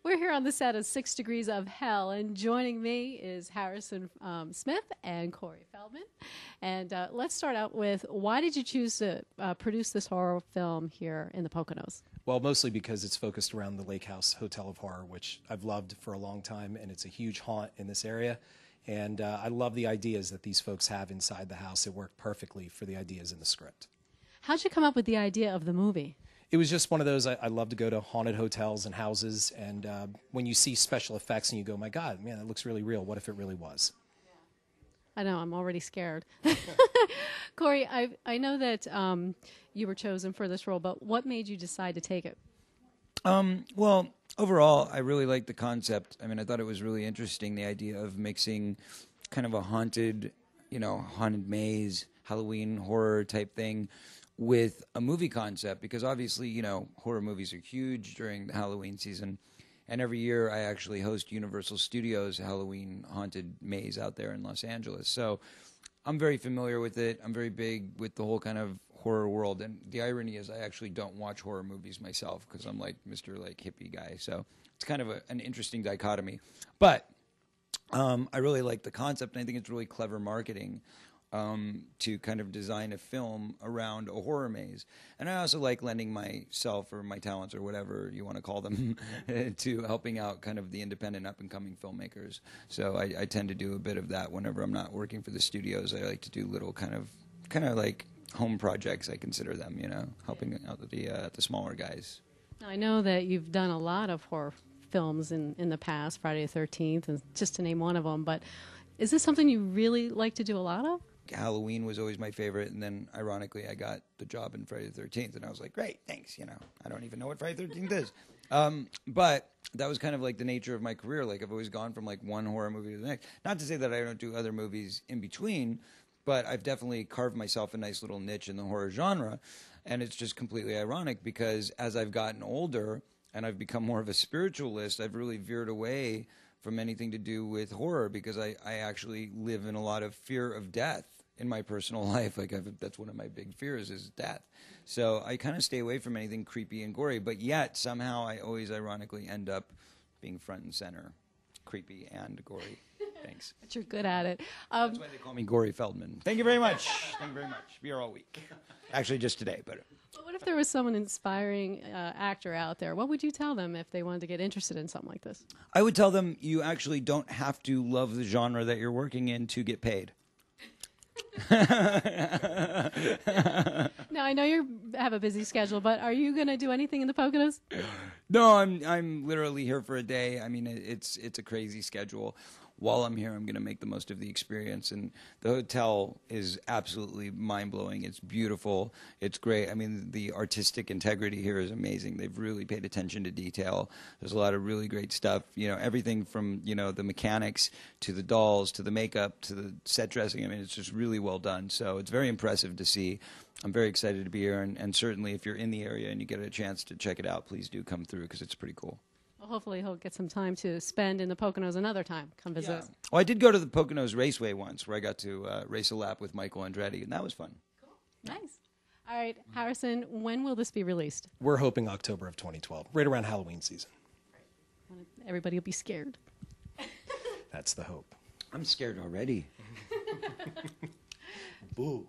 We're here on the set of 6 Degrees of Hell, and joining me is Harrison Smith and Corey Feldman. And let's start out with, why did you choose to produce this horror film here in the Poconos? Well, mostly because it's focused around the Lake House Hotel of Horror, which I've loved for a long time, and it's a huge haunt in this area. And I love the ideas that these folks have inside the house. It worked perfectly for the ideas in the script. How'd you come up with the idea of the movie? It was just one of those, I love to go to haunted hotels and houses, and when you see special effects and you go, my God, man, that looks really real. What if it really was? I know, I'm already scared. Corey, I know that you were chosen for this role, but what made you decide to take it? Well, overall, I really liked the concept. I mean, I thought it was really interesting, the idea of mixing kind of a haunted maze, Halloween horror type thing with a movie concept, because obviously, horror movies are huge during the Halloween season. And every year I actually host Universal Studios Halloween haunted maze out there in Los Angeles. So I'm very familiar with it. I'm very big with the whole kind of horror world. And the irony is I actually don't watch horror movies myself because I'm like Mr. hippie guy. So it's kind of an interesting dichotomy. But I really like the concept, and I think it's really clever marketing to kind of design a film around a horror maze. And I also like lending myself or my talents or whatever you want to call them to helping out kind of the independent up-and-coming filmmakers. So I tend to do a bit of that whenever I'm not working for the studios. I like to do little kind of like home projects, I consider them, helping out the smaller guys. I know that you've done a lot of horror films in the past, Friday the 13th, and just to name one of them, but is this something you really like to do a lot of? Halloween was always my favorite, and then ironically I got the job in Friday the 13th, and I was like, great, thanks, I don't even know what Friday the 13th is. But that was kind of like the nature of my career. Like, I've always gone from like one horror movie to the next. Not to say that I don't do other movies in between, but I've definitely carved myself a nice little niche in the horror genre, and it's just completely ironic because as I've gotten older and I've become more of a spiritualist, I've really veered away from anything to do with horror because I actually live in a lot of fear of death in my personal life. Like, that's one of my big fears is death. So I kind of stay away from anything creepy and gory, but yet somehow I always ironically end up being front and center, creepy and gory. Thanks. But you're good at it. That's why they call me Corey Feldman. Thank you very much. Thank you very much. Be here all week. Actually, just today, but... What if there was someone inspiring actor out there? What would you tell them if they wanted to get interested in something like this? I would tell them you actually don't have to love the genre that you're working in to get paid. Now, I know you have a busy schedule, but are you going to do anything in the Poconos? No, I'm literally here for a day. I mean, it's a crazy schedule. While I'm here, I'm going to make the most of the experience. And the hotel is absolutely mind-blowing. It's beautiful. It's great. I mean, the artistic integrity here is amazing. They've really paid attention to detail. There's a lot of really great stuff. Everything from, the mechanics to the dolls to the makeup to the set dressing. I mean, it's just really well done. So it's very impressive to see. I'm very excited to be here. And certainly if you're in the area and you get a chance to check it out, please do come through because it's pretty cool. Well, hopefully he'll get some time to spend in the Poconos another time. Come visit us. Well, I did go to the Poconos Raceway once where I got to race a lap with Michael Andretti, and that was fun. Cool. Nice. All right, Harrison, when will this be released? We're hoping October of 2012, right around Halloween season. Everybody will be scared. That's the hope. I'm scared already. Boo.